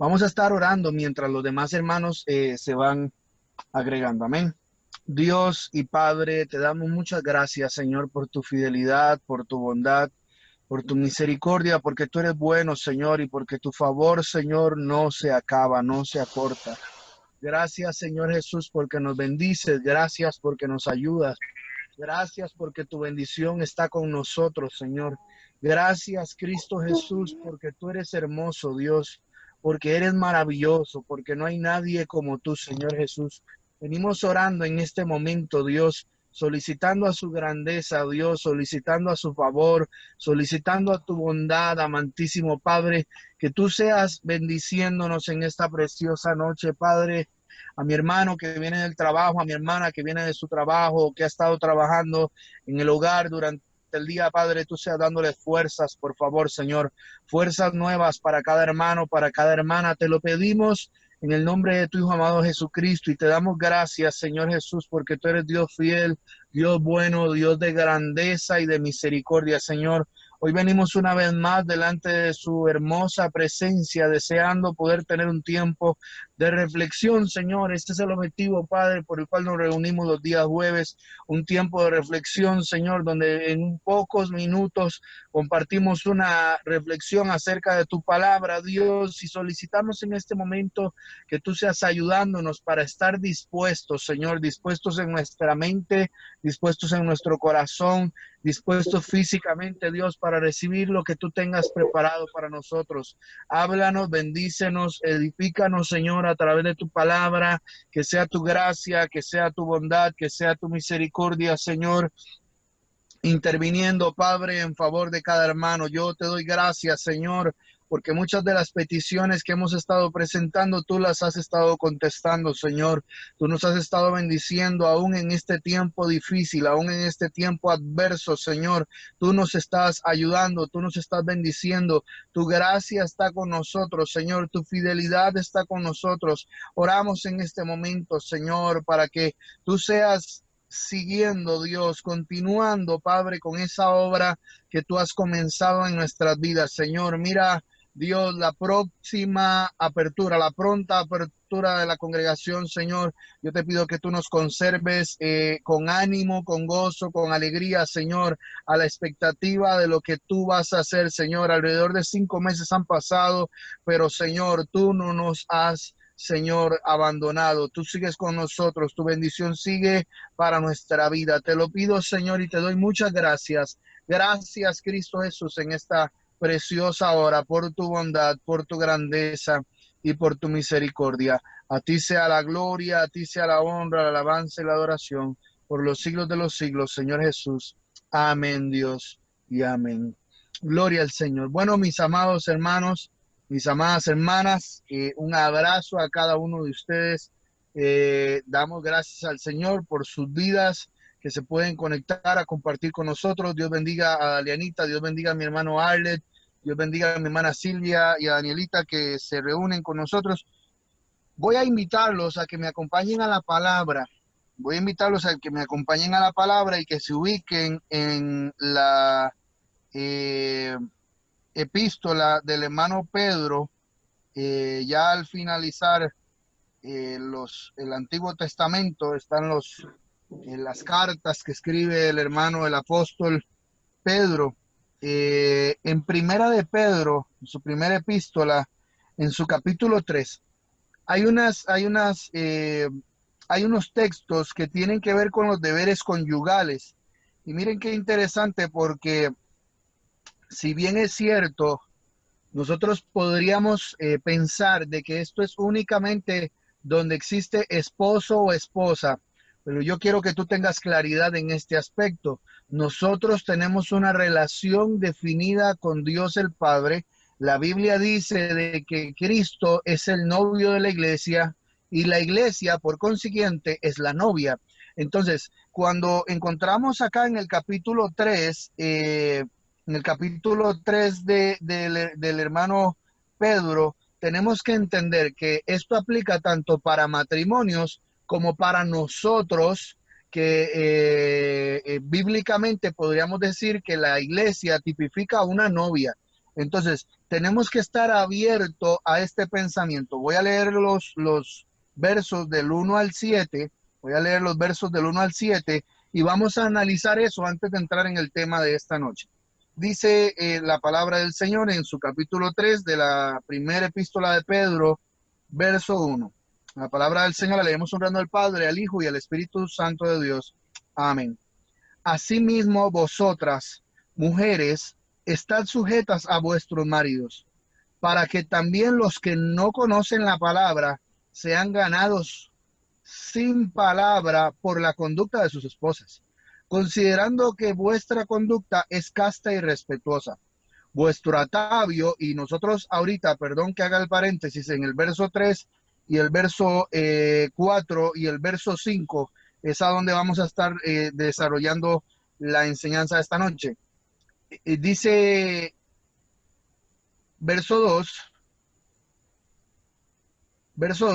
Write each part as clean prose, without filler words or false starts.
Vamos a estar orando mientras los demás hermanos se van agregando. Amén. Dios y Padre, te damos muchas gracias, Señor, por tu fidelidad, por tu bondad, por tu misericordia, porque tú eres bueno, Señor, y porque tu favor, Señor, no se acaba, no se acorta. Gracias, Señor Jesús, porque nos bendices. Gracias porque nos ayudas. Gracias porque tu bendición está con nosotros, Señor. Gracias, Cristo Jesús, porque tú eres hermoso, Dios, porque eres maravilloso, porque no hay nadie como tú, Señor Jesús. Venimos orando en este momento, Dios, solicitando a su grandeza, Dios, solicitando a su favor, solicitando a tu bondad, amantísimo Padre, que tú seas bendiciéndonos en esta preciosa noche, Padre. A mi hermano que viene del trabajo, a mi hermana que viene de su trabajo, que ha estado trabajando en el hogar durante el día, Padre, tú seas dándole fuerzas, por favor, Señor, fuerzas nuevas para cada hermano, para cada hermana, te lo pedimos en el nombre de tu Hijo amado Jesucristo y te damos gracias, Señor Jesús, porque tú eres Dios fiel, Dios bueno, Dios de grandeza y de misericordia, Señor. Hoy venimos una vez más delante de su hermosa presencia, deseando poder tener un tiempo de reflexión, Señor. Este es el objetivo, Padre, por el cual nos reunimos los días jueves, un tiempo de reflexión, Señor, donde en pocos minutos compartimos una reflexión acerca de tu palabra, Dios, y solicitamos en este momento que tú seas ayudándonos para estar dispuestos, Señor, dispuestos en nuestra mente, dispuestos en nuestro corazón, dispuestos físicamente, Dios, para recibir lo que tú tengas preparado para nosotros. Háblanos, bendícenos, edifícanos, Señor, a través de tu palabra, que sea tu gracia, que sea tu bondad, que sea tu misericordia, Señor, interviniendo, Padre, en favor de cada hermano. Yo te doy gracias, Señor, porque muchas de las peticiones que hemos estado presentando, tú las has estado contestando, Señor. Tú nos has estado bendiciendo aún en este tiempo difícil, aún en este tiempo adverso, Señor. Tú nos estás ayudando, tú nos estás bendiciendo. Tu gracia está con nosotros, Señor. Tu fidelidad está con nosotros. Oramos en este momento, Señor, para que tú seas siguiendo, Dios, continuando, Padre, con esa obra que tú has comenzado en nuestras vidas, Señor. Mira, Dios, la próxima apertura, la pronta apertura de la congregación, Señor, yo te pido que tú nos conserves con ánimo, con gozo, con alegría, Señor, a la expectativa de lo que tú vas a hacer, Señor. Alrededor de 5 meses han pasado, pero, Señor, tú no nos has, Señor, abandonado. Tú sigues con nosotros, tu bendición sigue para nuestra vida. Te lo pido, Señor, y te doy muchas gracias. Gracias, Cristo Jesús, en esta preciosa hora, por tu bondad, por tu grandeza y por tu misericordia. A ti sea la gloria, a ti sea la honra, la alabanza y la adoración por los siglos de los siglos, Señor Jesús. Amén, Dios, y amén. Gloria al Señor. Bueno, mis amados hermanos, mis amadas hermanas, un abrazo a cada uno de ustedes. Damos gracias al Señor por sus vidas que se pueden conectar a compartir con nosotros. Dios bendiga a Dalianita, Dios bendiga a mi hermano Arlet, Dios bendiga a mi hermana Silvia y a Danielita que se reúnen con nosotros. Voy a invitarlos a que me acompañen a la palabra. Voy a invitarlos a que me acompañen a la palabra y que se ubiquen en la eh, epístola del hermano Pedro, ya al finalizar el Antiguo Testamento, están las cartas que escribe el hermano, el apóstol Pedro. En Primera de Pedro, en su primera epístola, en su capítulo 3, hay unos textos que tienen que ver con los deberes conyugales. Y miren qué interesante, porque si bien es cierto, nosotros podríamos pensar de que esto es únicamente donde existe esposo o esposa, pero yo quiero que tú tengas claridad en este aspecto. Nosotros tenemos una relación definida con Dios el Padre. La Biblia dice de que Cristo es el novio de la iglesia y la iglesia, por consiguiente, es la novia. Entonces, cuando encontramos acá en el capítulo 3, en el capítulo 3 del hermano Pedro, tenemos que entender que esto aplica tanto para matrimonios como para nosotros, que bíblicamente podríamos decir que la iglesia tipifica a una novia. Entonces, tenemos que estar abiertos a este pensamiento. Voy a leer los versos del 1 al 7. Voy a leer los versos del 1 al 7 y vamos a analizar eso antes de entrar en el tema de esta noche. Dice la palabra del Señor en su capítulo 3 de la primera epístola de Pedro, verso 1. La palabra del Señor la leemos honrando al Padre, al Hijo y al Espíritu Santo de Dios. Amén. Asimismo, vosotras, mujeres, estad sujetas a vuestros maridos, para que también los que no conocen la palabra sean ganados sin palabra por la conducta de sus esposas, considerando que vuestra conducta es casta y respetuosa. Vuestro atavio, y nosotros ahorita, perdón que haga el paréntesis, en el verso 3 y el verso 4 y el verso 5, es a donde vamos a estar desarrollando la enseñanza de esta noche. Dice verso 2,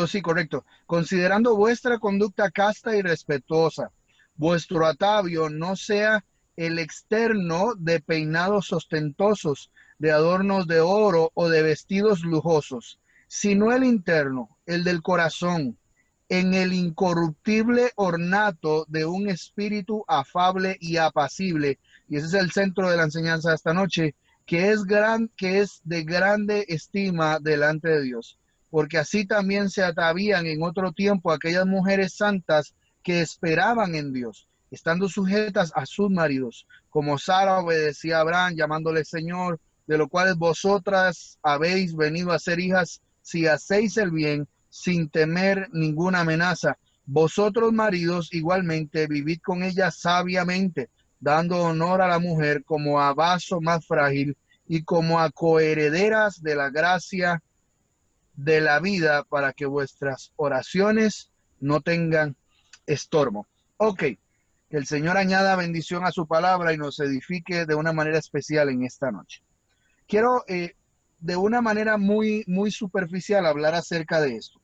sí, correcto. Considerando vuestra conducta casta y respetuosa, vuestro atavio no sea el externo de peinados ostentosos, de adornos de oro o de vestidos lujosos, sino el interno, el del corazón, en el incorruptible ornato de un espíritu afable y apacible. Y ese es el centro de la enseñanza de esta noche, que es de grande estima delante de Dios. Porque así también se atavían en otro tiempo aquellas mujeres santas que esperaban en Dios, estando sujetas a sus maridos, como Sara obedecía a Abraham, llamándole Señor, de lo cual vosotras habéis venido a ser hijas si hacéis el bien, sin temer ninguna amenaza. Vosotros, maridos, igualmente vivid con ella sabiamente, dando honor a la mujer como a vaso más frágil y como a coherederas de la gracia de la vida, para que vuestras oraciones no tengan estorbo. Ok, que el Señor añada bendición a su palabra y nos edifique de una manera especial en esta noche. Quiero de una manera muy superficial hablar acerca de esto.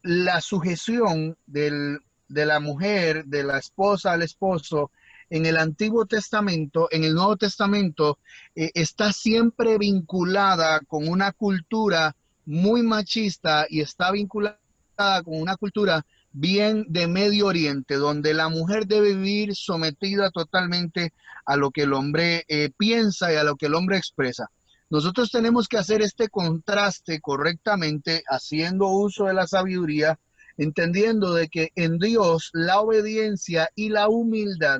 La sujeción de la mujer, de la esposa al esposo, en el Antiguo Testamento, en el Nuevo Testamento, está siempre vinculada con una cultura muy machista y está vinculada con una cultura bien de Medio Oriente, donde la mujer debe vivir sometida totalmente a lo que el hombre piensa y a lo que el hombre expresa. Nosotros tenemos que hacer este contraste correctamente, haciendo uso de la sabiduría, entendiendo de que en Dios la obediencia y la humildad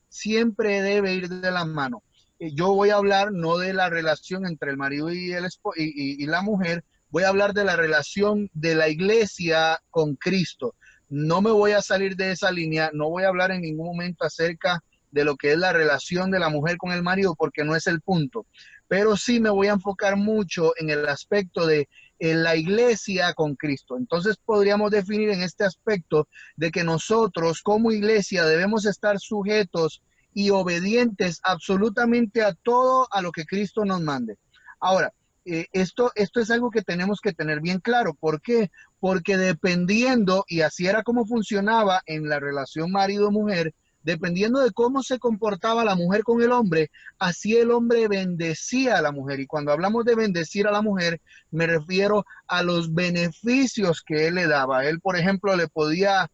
siempre debe ir de la mano. Yo voy a hablar no de la relación entre el marido y la mujer, voy a hablar de la relación de la iglesia con Cristo. No me voy a salir de esa línea, no voy a hablar en ningún momento acerca de lo que es la relación de la mujer con el marido, porque no es el punto. Pero sí me voy a enfocar mucho en el aspecto de la iglesia con Cristo. Entonces podríamos definir en este aspecto de que nosotros como iglesia debemos estar sujetos y obedientes absolutamente a todo a lo que Cristo nos mande. Ahora, esto es algo que tenemos que tener bien claro. ¿Por qué? Porque dependiendo, y así era como funcionaba en la relación marido-mujer, dependiendo de cómo se comportaba la mujer con el hombre, así el hombre bendecía a la mujer. Y cuando hablamos de bendecir a la mujer, me refiero a los beneficios que él le daba. Él, por ejemplo, le podía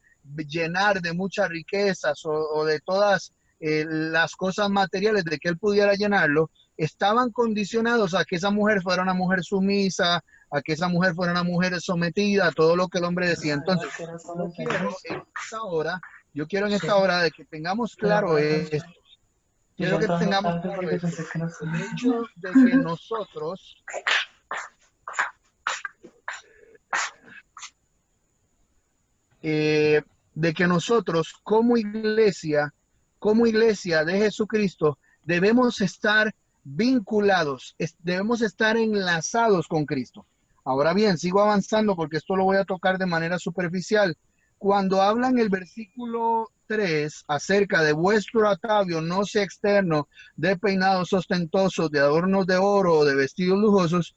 llenar de muchas riquezas o de todas las cosas materiales de que él pudiera llenarlo, estaban condicionados a que esa mujer fuera una mujer sumisa, a que esa mujer fuera una mujer sometida a todo lo que el hombre decía. Entonces, yo quiero en esta hora de que tengamos claro esto. Quiero que tengamos claro esto. El hecho de que nosotros como iglesia de Jesucristo debemos estar vinculados, debemos estar enlazados con Cristo. Ahora bien, sigo avanzando porque esto lo voy a tocar de manera superficial. Cuando habla en el versículo 3 acerca de vuestro atavio no sea externo, de peinados ostentosos, de adornos de oro o de vestidos lujosos,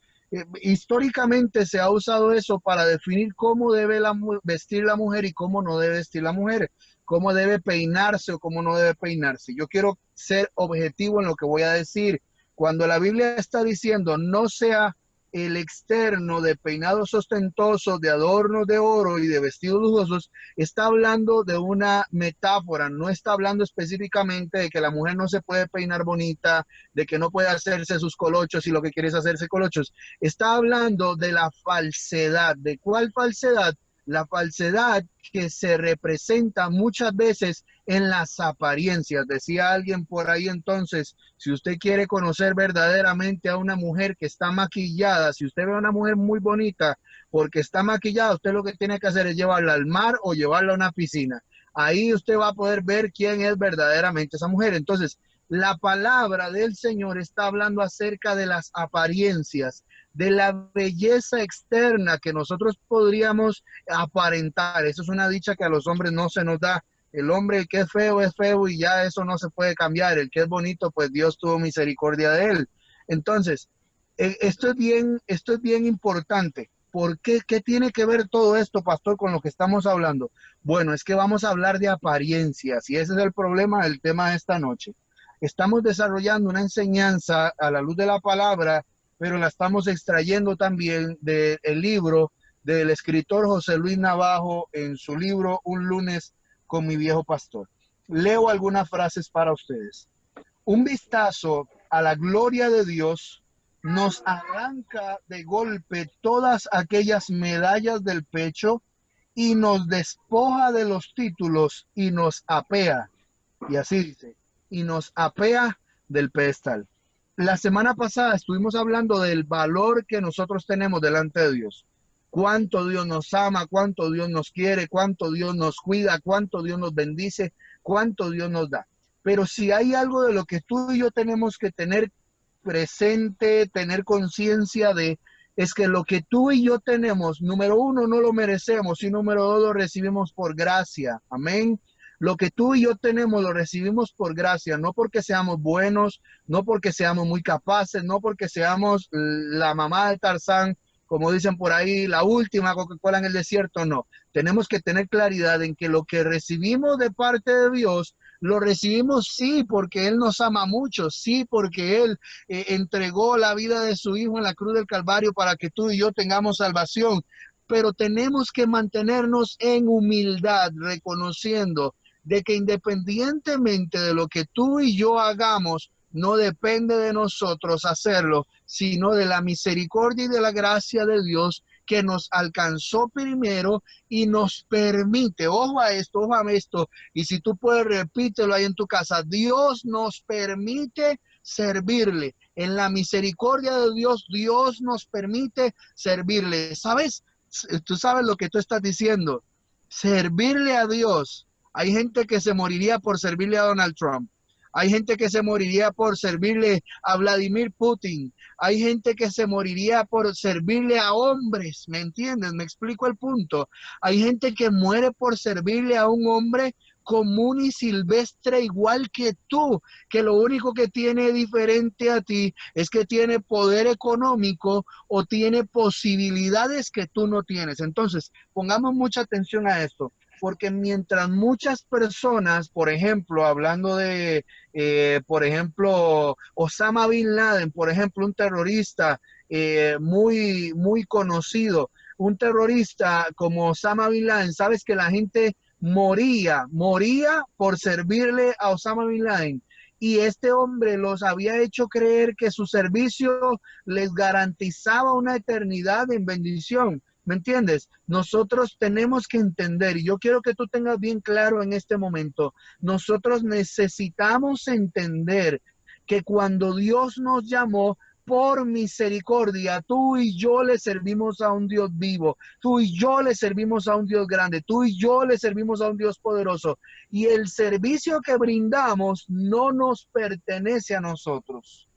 Históricamente se ha usado eso para definir cómo debe vestir la mujer y cómo no debe vestir la mujer, cómo debe peinarse o cómo no debe peinarse. Yo quiero ser objetivo en lo que voy a decir. Cuando la Biblia está diciendo no sea el externo de peinados ostentosos, de adornos de oro y de vestidos lujosos, está hablando de una metáfora, no está hablando específicamente de que la mujer no se puede peinar bonita, de que no puede hacerse sus colochos y lo que quiere es hacerse colochos. Está hablando de la falsedad. ¿De cuál falsedad? La falsedad que se representa muchas veces en las apariencias. Decía alguien por ahí entonces, si usted quiere conocer verdaderamente a una mujer que está maquillada, si usted ve a una mujer muy bonita porque está maquillada, usted lo que tiene que hacer es llevarla al mar o llevarla a una piscina. Ahí usted va a poder ver quién es verdaderamente esa mujer. Entonces, la palabra del Señor está hablando acerca de las apariencias, de la belleza externa que nosotros podríamos aparentar. Eso es una dicha que a los hombres no se nos da. El hombre, el que es feo y ya eso no se puede cambiar. El que es bonito, pues Dios tuvo misericordia de él. Entonces, esto es bien importante. ¿Por qué? ¿Qué tiene que ver todo esto, pastor, con lo que estamos hablando? Bueno, es que vamos a hablar de apariencias y ese es el problema del tema de esta noche. Estamos desarrollando una enseñanza a la luz de la palabra, pero la estamos extrayendo también del libro del escritor José Luis Navajo en su libro Un lunes con mi viejo pastor. Leo algunas frases para ustedes. Un vistazo a la gloria de Dios nos arranca de golpe todas aquellas medallas del pecho y nos despoja de los títulos y nos apea. Y así dice, y nos apea del pedestal. La semana pasada estuvimos hablando del valor que nosotros tenemos delante de Dios. Cuánto Dios nos ama, cuánto Dios nos quiere, cuánto Dios nos cuida, cuánto Dios nos bendice, cuánto Dios nos da. Pero si hay algo de lo que tú y yo tenemos que tener presente, tener conciencia de, es que lo que tú y yo tenemos, número uno, no lo merecemos y número dos, lo recibimos por gracia. Amén. Lo que tú y yo tenemos lo recibimos por gracia, no porque seamos buenos, no porque seamos muy capaces, no porque seamos la mamá de Tarzán, como dicen por ahí, la última Coca-Cola en el desierto, no. Tenemos que tener claridad en que lo que recibimos de parte de Dios, lo recibimos sí porque Él nos ama mucho, sí porque Él entregó la vida de su Hijo en la cruz del Calvario para que tú y yo tengamos salvación. Pero tenemos que mantenernos en humildad, reconociendo de que independientemente de lo que tú y yo hagamos, no depende de nosotros hacerlo, sino de la misericordia y de la gracia de Dios que nos alcanzó primero y nos permite, ojo a esto, y si tú puedes repítelo ahí en tu casa, Dios nos permite servirle. En la misericordia de Dios, Dios nos permite servirle. ¿Sabes? Tú sabes lo que tú estás diciendo. Servirle a Dios. Hay gente que se moriría por servirle a Donald Trump. Hay gente que se moriría por servirle a Vladimir Putin. Hay gente que se moriría por servirle a hombres. ¿Me entiendes? Me explico el punto. Hay gente que muere por servirle a un hombre común y silvestre igual que tú, que lo único que tiene diferente a ti es que tiene poder económico o tiene posibilidades que tú no tienes. Entonces, pongamos mucha atención a esto, porque mientras muchas personas, por ejemplo, hablando de, por ejemplo, Osama Bin Laden, por ejemplo, un terrorista muy conocido, un terrorista como Osama Bin Laden, sabes que la gente moría por servirle a Osama Bin Laden. Y este hombre los había hecho creer que su servicio les garantizaba una eternidad en bendición. ¿Me entiendes? Nosotros tenemos que entender, y yo quiero que tú tengas bien claro en este momento, nosotros necesitamos entender que cuando Dios nos llamó, por misericordia, tú y yo le servimos a un Dios vivo, tú y yo le servimos a un Dios grande, tú y yo le servimos a un Dios poderoso. Y el servicio que brindamos no nos pertenece a nosotros.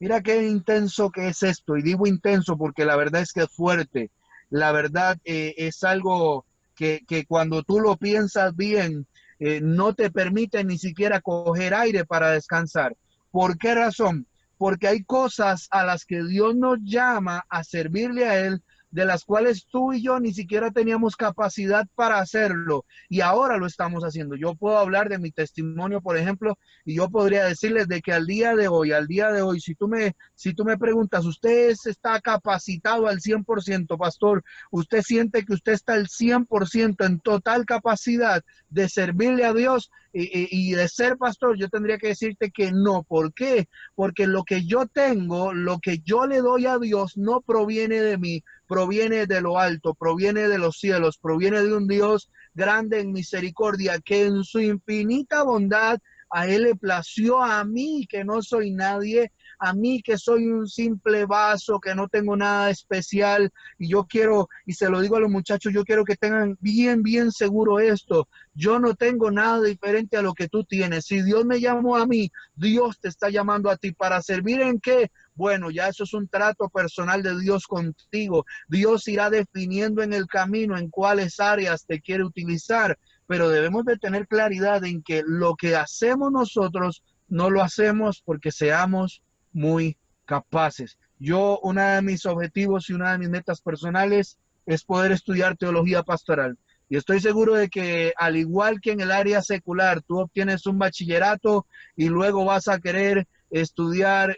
Mira qué intenso que es esto, y digo intenso porque la verdad es que es fuerte. La verdad es algo que cuando tú lo piensas bien, no te permite ni siquiera coger aire para descansar. ¿Por qué razón? porque hay cosas a las que Dios nos llama a servirle a Él, de las cuales tú y yo ni siquiera teníamos capacidad para hacerlo y ahora lo estamos haciendo. Yo puedo hablar de mi testimonio, por ejemplo, y yo podría decirles de que al día de hoy, si tú me preguntas, ¿usted está capacitado al 100%, pastor? ¿Usted siente que usted está al 100% en total capacidad de servirle a Dios y de ser pastor? Yo tendría que decirte que no. ¿Por qué? Porque lo que yo tengo, lo que yo le doy a Dios no proviene de mí, proviene de lo alto, proviene de los cielos, proviene de un Dios grande en misericordia, que en su infinita bondad a Él le plació, a mí que no soy nadie, a mí que soy un simple vaso, que no tengo nada especial. Y yo quiero, y se lo digo a los muchachos, yo quiero que tengan bien seguro esto. Yo no tengo nada diferente a lo que tú tienes. Si Dios me llamó a mí, Dios te está llamando a ti. ¿Para servir en qué? Bueno, ya eso es un trato personal de Dios contigo. Dios irá definiendo en el camino en cuáles áreas te quiere utilizar, pero debemos de tener claridad en que lo que hacemos nosotros no lo hacemos porque seamos muy capaces. Yo, uno de mis objetivos y una de mis metas personales es poder estudiar teología pastoral. Y estoy seguro de que al igual que en el área secular, tú obtienes un bachillerato y luego vas a querer estudiar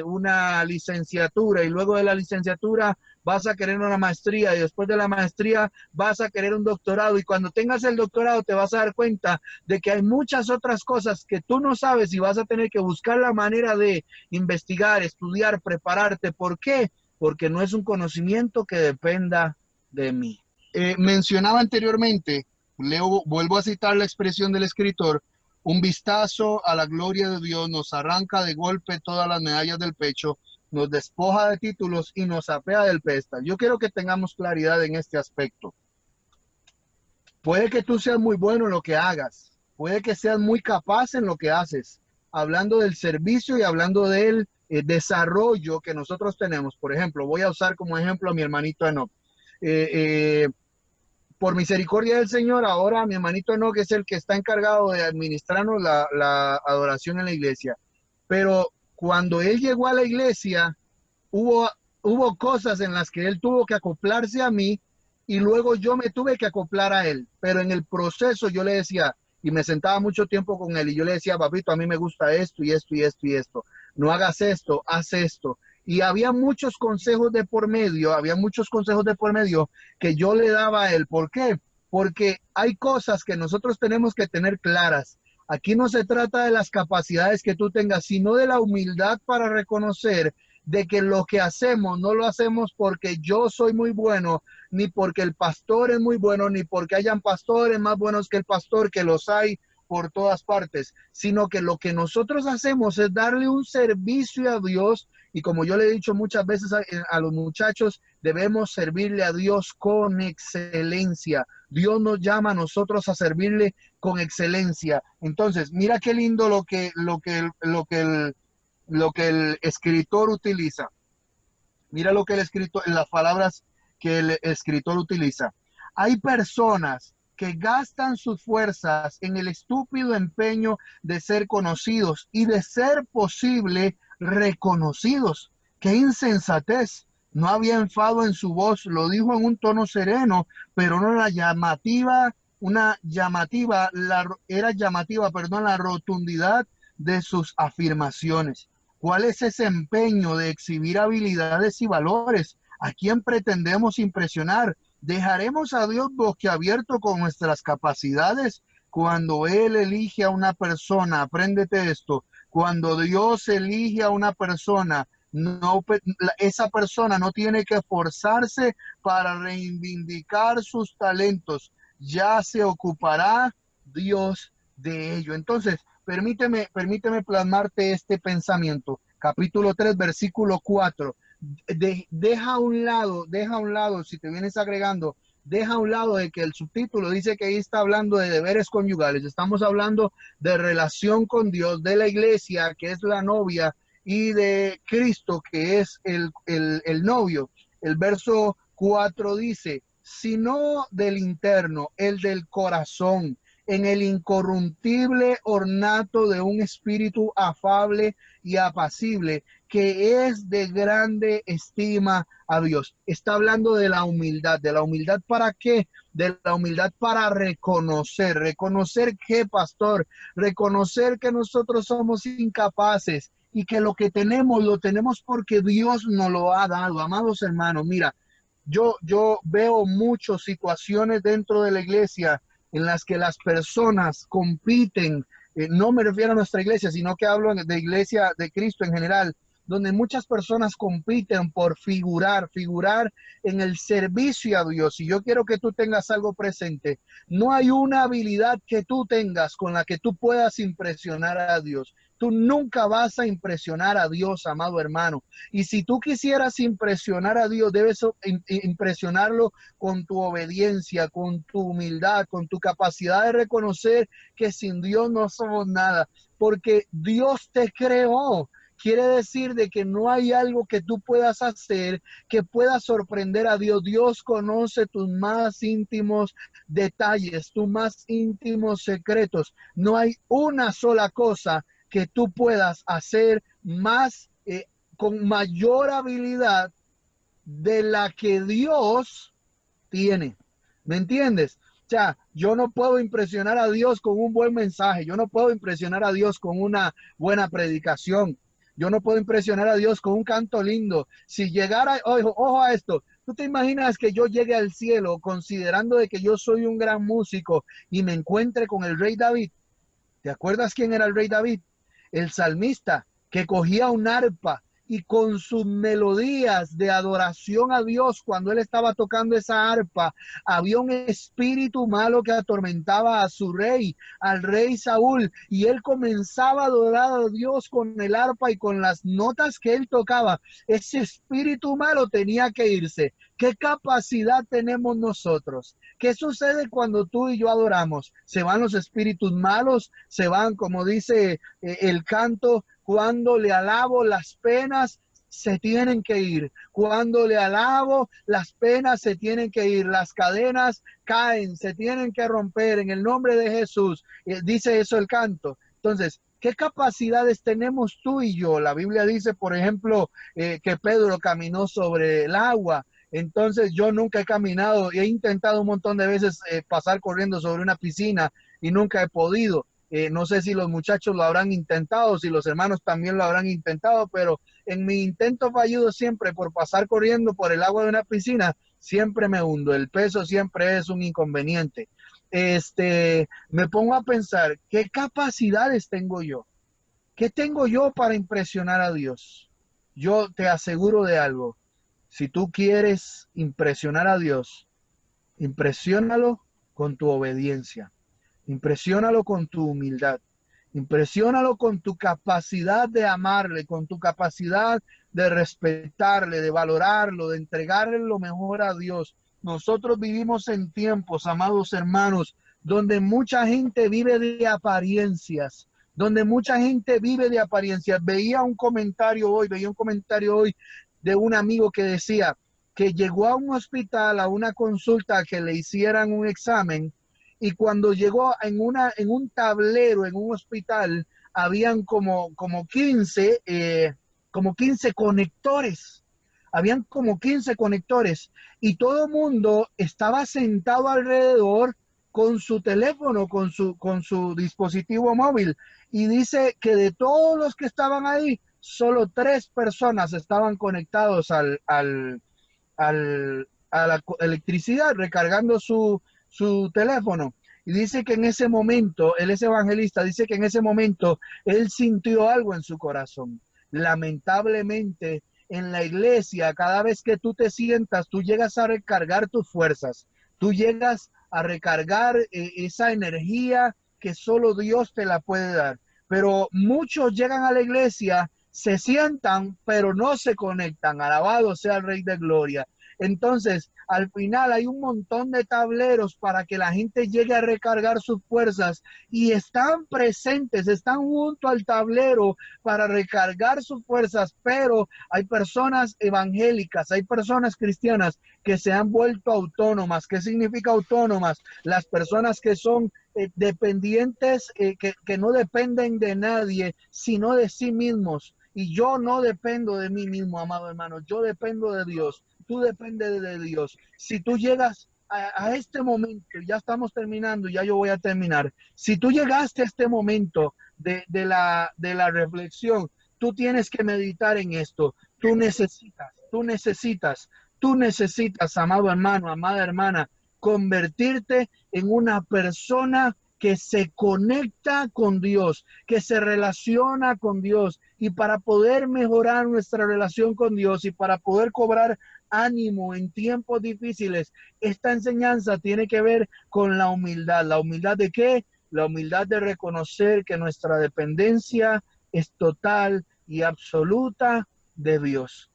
una licenciatura y luego de la licenciatura vas a querer una maestría y después de la maestría vas a querer un doctorado y cuando tengas el doctorado te vas a dar cuenta de que hay muchas otras cosas que tú no sabes y vas a tener que buscar la manera de investigar, estudiar, prepararte. ¿Por qué? Porque no es un conocimiento que dependa de mí. Mencionaba anteriormente, vuelvo a citar la expresión del escritor: un vistazo a la gloria de Dios nos arranca de golpe todas las medallas del pecho, nos despoja de títulos y nos apea del pedestal. Yo quiero que tengamos claridad en este aspecto. Puede que tú seas muy bueno en lo que hagas, puede que seas muy capaz en lo que haces, hablando del servicio y hablando del desarrollo que nosotros tenemos. Por ejemplo, voy a usar como ejemplo a mi hermanito Enoch. Eh, eh, por misericordia del Señor, ahora mi hermanito Enoch es el que está encargado de administrarnos la adoración en la iglesia. Pero cuando él llegó a la iglesia, hubo, hubo cosas en las que él tuvo que acoplarse a mí y luego yo me tuve que acoplar a él. Pero en el proceso yo le decía, y me sentaba mucho tiempo con él y yo le decía, papito, a mí me gusta esto y esto y esto y esto. No hagas esto, haz esto. Y había muchos consejos de por medio, había muchos consejos de por medio que yo le daba a él. ¿Por qué? Porque hay cosas que nosotros tenemos que tener claras. Aquí no se trata de las capacidades que tú tengas, sino de la humildad para reconocer de que lo que hacemos no lo hacemos porque yo soy muy bueno, ni porque el pastor es muy bueno, ni porque hayan pastores más buenos que el pastor, que los hay por todas partes, sino que lo que nosotros hacemos es darle un servicio a Dios. Y como yo le he dicho muchas veces a los muchachos, debemos servirle a Dios con excelencia. Dios nos llama a nosotros a servirle con excelencia. Entonces, mira qué lindo lo que el escritor utiliza. Mira lo que el escritor, las palabras que el escritor utiliza. Hay personas que gastan sus fuerzas en el estúpido empeño de ser conocidos y de ser posible reconocidos. ¡Qué insensatez! No había enfado en su voz, lo dijo en un tono sereno, pero no la llamativa, era llamativa, perdón, la rotundidad de sus afirmaciones. ¿Cuál es ese empeño de exhibir habilidades y valores? ¿A quién pretendemos impresionar? ¿Dejaremos a Dios boquiabierto con nuestras capacidades? Cuando Él elige a una persona, apréndete esto, cuando Dios elige a una persona, no, esa persona no tiene que esforzarse para reivindicar sus talentos, ya se ocupará Dios de ello. Entonces, permíteme plasmarte este pensamiento. Capítulo 3, versículo 4. Deja a un lado, si te vienes agregando, deja a un lado de que el subtítulo dice que ahí está hablando de deberes conyugales. Estamos hablando de relación con Dios, de la iglesia, que es la novia, y de Cristo, que es el novio. El verso 4 dice, sino del interno, el del corazón, en el incorruptible ornato de un espíritu afable y apacible, que es de grande estima a Dios. Está hablando de la humildad. ¿De la humildad para qué? De la humildad para reconocer. ¿Reconocer qué, pastor? Reconocer que nosotros somos incapaces y que lo que tenemos lo tenemos porque Dios nos lo ha dado. Amados hermanos, mira, yo veo muchas situaciones dentro de la iglesia en las que las personas compiten. No me refiero a nuestra iglesia, sino que hablo de iglesia de Cristo en general, donde muchas personas compiten por figurar en el servicio a Dios. Y yo quiero que tú tengas algo presente. No hay una habilidad que tú tengas con la que tú puedas impresionar a Dios. Tú nunca vas a impresionar a Dios, amado hermano. Y si tú quisieras impresionar a Dios, debes impresionarlo con tu obediencia, con tu humildad, con tu capacidad de reconocer que sin Dios no somos nada, porque Dios te creó. Quiere decir de que no hay algo que tú puedas hacer que pueda sorprender a Dios. Dios conoce tus más íntimos detalles, tus más íntimos secretos. No hay una sola cosa que tú puedas hacer más con mayor habilidad de la que Dios tiene. ¿Me entiendes? O sea, yo no puedo impresionar a Dios con un buen mensaje. Yo no puedo impresionar a Dios con una buena predicación. Yo no puedo impresionar a Dios con un canto lindo. Si llegara, ojo a esto, ¿tú te imaginas que yo llegue al cielo considerando de que yo soy un gran músico y me encuentre con el rey David? ¿Te acuerdas quién era el rey David? El salmista que cogía un arpa y con sus melodías de adoración a Dios, cuando él estaba tocando esa arpa, había un espíritu malo que atormentaba a su rey, al rey Saúl, y él comenzaba a adorar a Dios con el arpa y con las notas que él tocaba. Ese espíritu malo tenía que irse. ¿Qué capacidad tenemos nosotros? ¿Qué sucede cuando tú y yo adoramos? Se van los espíritus malos, se van, como dice el canto, cuando le alabo, las penas se tienen que ir. Cuando le alabo, las penas se tienen que ir. Las cadenas caen, se tienen que romper en el nombre de Jesús. Dice eso el canto. Entonces, ¿qué capacidades tenemos tú y yo? La Biblia dice, por ejemplo, que Pedro caminó sobre el agua. Entonces yo nunca he caminado y he intentado un montón de veces pasar corriendo sobre una piscina y nunca he podido. No sé si los muchachos lo habrán intentado, si los hermanos también lo habrán intentado, pero en mi intento fallido siempre por pasar corriendo por el agua de una piscina, siempre me hundo. El peso siempre es un inconveniente. Me pongo a pensar, ¿qué capacidades tengo yo? ¿Qué tengo yo para impresionar a Dios? Yo te aseguro de algo. Si tú quieres impresionar a Dios, impresiónalo con tu obediencia, impresiónalo con tu humildad, impresiónalo con tu capacidad de amarle, con tu capacidad de respetarle, de valorarlo, de entregarle lo mejor a Dios. Nosotros vivimos en tiempos, amados hermanos, donde mucha gente vive de apariencias, donde mucha gente vive de apariencias. Veía un comentario hoy de un amigo que decía que llegó a un hospital, a una consulta, que le hicieran un examen, y cuando llegó en un tablero, en un hospital, habían como 15 conectores. Habían como 15 conectores y todo el mundo estaba sentado alrededor con su teléfono, con su dispositivo móvil. Y dice que de todos los que estaban ahí, solo 3 personas estaban conectados a la electricidad, recargando su teléfono. Y dice que en ese momento, él es evangelista, dice que en ese momento él sintió algo en su corazón. Lamentablemente, en la iglesia, cada vez que tú te sientas, tú llegas a recargar tus fuerzas, tú llegas a recargar esa energía que solo Dios te la puede dar. Pero muchos llegan a la iglesia, se sientan, pero no se conectan. Alabado sea el Rey de Gloria. Entonces, al final hay un montón de tableros para que la gente llegue a recargar sus fuerzas y están presentes, están junto al tablero para recargar sus fuerzas, pero hay personas evangélicas, hay personas cristianas que se han vuelto autónomas. ¿Qué significa autónomas? Las personas que son dependientes, que no dependen de nadie, sino de sí mismos. y yo no dependo de mí mismo, amado hermano, yo dependo de Dios, tú dependes de Dios. Si tú llegas a este momento, ya estamos terminando, ya yo voy a terminar, si tú llegaste a este momento de la reflexión, tú tienes que meditar en esto, tú necesitas, amado hermano, amada hermana, convertirte en una persona que se conecta con Dios, que se relaciona con Dios. Y para poder mejorar nuestra relación con Dios y para poder cobrar ánimo en tiempos difíciles, esta enseñanza tiene que ver con la humildad. ¿La humildad de qué? La humildad de reconocer que nuestra dependencia es total y absoluta de Dios.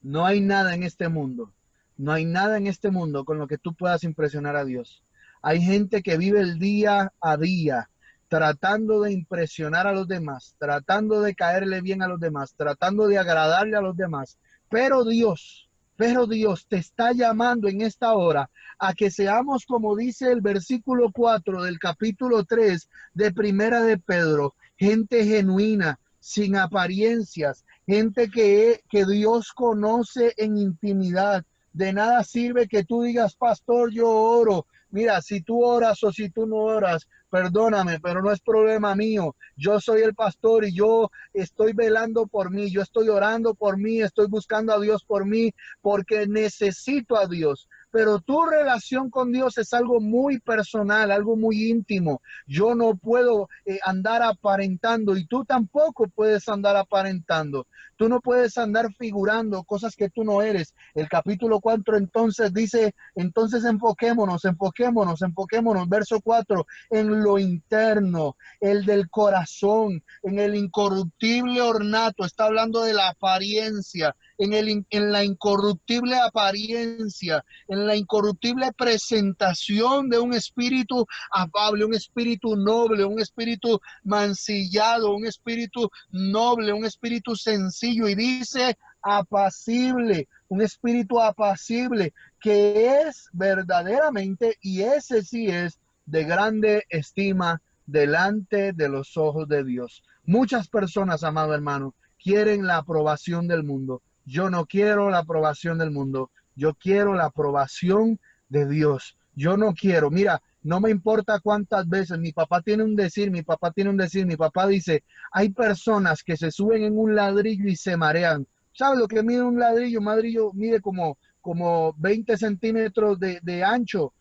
No hay nada en este mundo, no hay nada en este mundo con lo que tú puedas impresionar a Dios. Hay gente que vive el día a día tratando de impresionar a los demás, tratando de caerle bien a los demás, tratando de agradarle a los demás. Pero Dios te está llamando en esta hora a que seamos, como dice el versículo 4 del capítulo 3 de Primera de Pedro, gente genuina, sin apariencias, gente que Dios conoce en intimidad. De nada sirve que tú digas, pastor, yo oro. Mira, si tú oras o si tú no oras, perdóname, pero no es problema mío. Yo soy el pastor y yo estoy velando por mí, yo estoy orando por mí, estoy buscando a Dios por mí, porque necesito a Dios. Pero tu relación con Dios es algo muy personal, algo muy íntimo. Yo no puedo andar aparentando y tú tampoco puedes andar aparentando. Tú no puedes andar figurando cosas que tú no eres. El capítulo 4 entonces dice, entonces enfoquémonos. Verso 4, en lo interno, el del corazón, en el incorruptible ornato. Está hablando de la apariencia, en la incorruptible apariencia, en la incorruptible presentación de un espíritu afable, un espíritu noble, un espíritu mancillado, un espíritu noble, un espíritu sencillo, y dice apacible, un espíritu apacible que es verdaderamente, y ese sí es de grande estima delante de los ojos de Dios. Muchas personas, amado hermano, quieren la aprobación del mundo. Yo no quiero la aprobación del mundo, yo quiero la aprobación de Dios. Yo no quiero, mira, no me importa cuántas veces, mi papá mi papá dice, hay personas que se suben en un ladrillo y se marean. ¿Sabes lo que mide un ladrillo? Un ladrillo mide como 20 centímetros de ancho,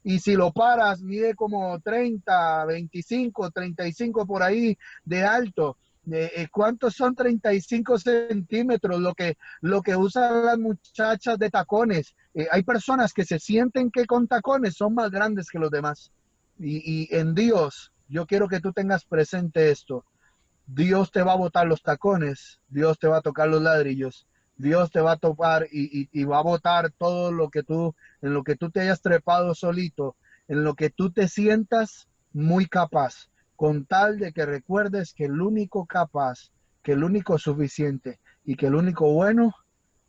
y si lo paras, mide como 30, 25, 35 por ahí de alto. ¿Cuántos son 35 centímetros? Lo que usan las muchachas de tacones. Hay personas que se sienten que con tacones son más grandes que los demás. Y en Dios, yo quiero que tú tengas presente esto. Dios te va a botar los tacones, Dios te va a tocar los ladrillos, Dios te va a topar y va a botar todo lo que en lo que tú te hayas trepado solito, en lo que tú te sientas muy capaz, con tal de que recuerdes que el único capaz, que el único suficiente y que el único bueno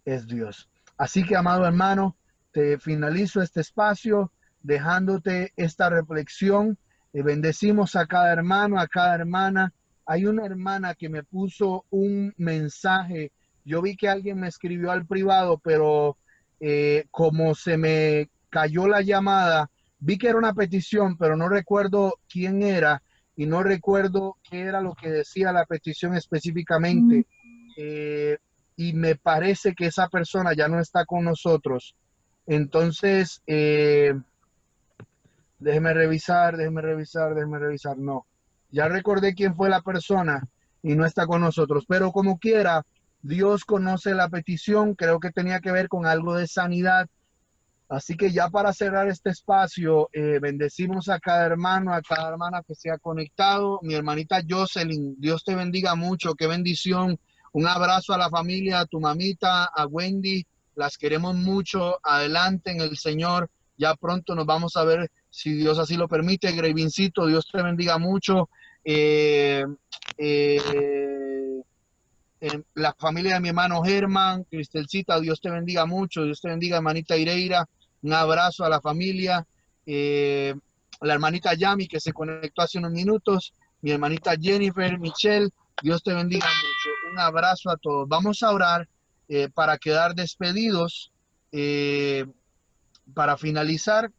es Dios. Así que, amado hermano, te finalizo este espacio dejándote esta reflexión. Bendecimos a cada hermano, a cada hermana. Hay una hermana que me puso un mensaje. Yo vi que alguien me escribió al privado, pero como se me cayó la llamada, vi que era una petición, pero no recuerdo quién era y no recuerdo qué era lo que decía la petición específicamente. Y me parece que esa persona ya no está con nosotros. Entonces, déjeme revisar. No, ya recordé quién fue la persona y no está con nosotros, pero como quiera, Dios conoce la petición. Creo que tenía que ver con algo de sanidad. Así que ya para cerrar este espacio, bendecimos a cada hermano, a cada hermana que se ha conectado. Mi hermanita Jocelyn, Dios te bendiga mucho, qué bendición. Un abrazo a la familia, a tu mamita, a Wendy, las queremos mucho. Adelante en el Señor. Ya pronto nos vamos a ver, si Dios así lo permite. Gravincito, Dios te bendiga mucho. Eh, eh, la familia de mi hermano Germán, Cristelcita, Dios te bendiga mucho. Dios te bendiga, hermanita Ireira. Un abrazo a la familia. La hermanita Yami, que se conectó hace unos minutos. Mi hermanita Jennifer, Michelle, Dios te bendiga mucho. Un abrazo a todos. Vamos a orar para quedar despedidos, eh, para finalizar,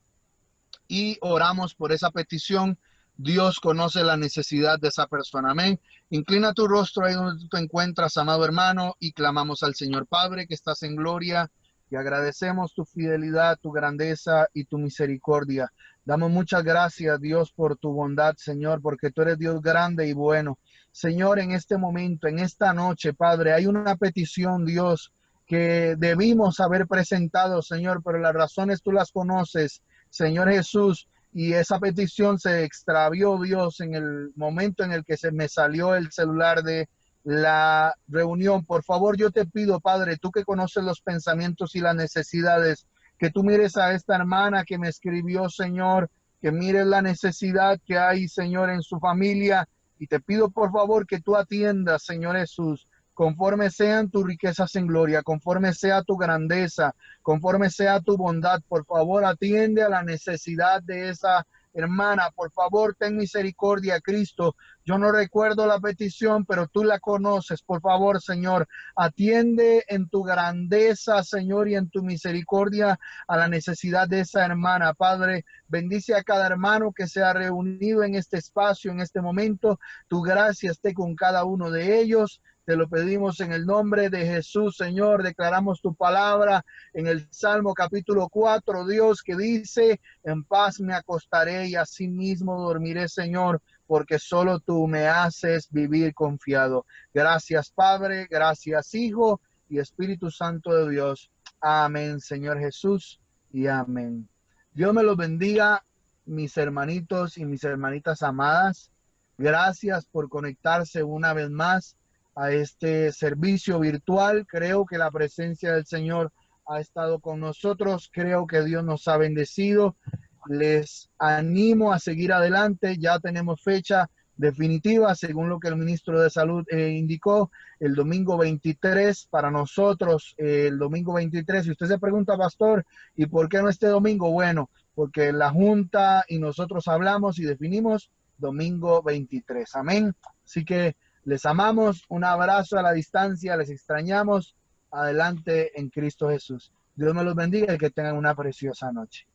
y oramos por esa petición. Dios conoce la necesidad de esa persona. Amén. Inclina tu rostro ahí donde tú te encuentras, amado hermano, y clamamos al Señor. Padre, que estás en gloria, y agradecemos tu fidelidad, tu grandeza y tu misericordia. Damos muchas gracias, Dios, por tu bondad, Señor, porque tú eres Dios grande y bueno. Señor, en este momento, en esta noche, Padre, hay una petición, Dios, que debimos haber presentado, Señor, pero las razones tú las conoces, Señor Jesús, y esa petición se extravió, Dios, en el momento en el que se me salió el celular de la reunión. Por favor, yo te pido, Padre, tú que conoces los pensamientos y las necesidades, que tú mires a esta hermana que me escribió, Señor, que mires la necesidad que hay, Señor, en su familia, y te pido, por favor, que tú atiendas, Señor Jesús, conforme sean tus riquezas en gloria, conforme sea tu grandeza, conforme sea tu bondad. Por favor, atiende a la necesidad de esa hermana. Por favor, ten misericordia, Cristo. Yo no recuerdo la petición, pero tú la conoces. Por favor, Señor, atiende en tu grandeza, Señor, y en tu misericordia a la necesidad de esa hermana. Padre, bendice a cada hermano que se ha reunido en este espacio, en este momento. Tu gracia esté con cada uno de ellos. Te lo pedimos en el nombre de Jesús, Señor. Declaramos tu palabra en el Salmo capítulo 4, Dios, que dice: en paz me acostaré y asimismo dormiré, Señor, porque solo tú me haces vivir confiado. Gracias, Padre, gracias, Hijo y Espíritu Santo de Dios. Amén, Señor Jesús, y amén. Dios me los bendiga, mis hermanitos y mis hermanitas amadas. Gracias por conectarse una vez más a este servicio virtual. Creo que la presencia del Señor ha estado con nosotros. Creo que Dios nos ha bendecido. Les animo a seguir adelante. Ya tenemos fecha definitiva, según lo que el ministro de Salud indicó, el domingo 23 para nosotros, el domingo 23. Si usted se pregunta, pastor, ¿y por qué no este domingo? Bueno, porque la Junta y nosotros hablamos y definimos domingo 23. Amén. Así que les amamos, un abrazo a la distancia, les extrañamos. Adelante en Cristo Jesús. Dios me los bendiga y que tengan una preciosa noche.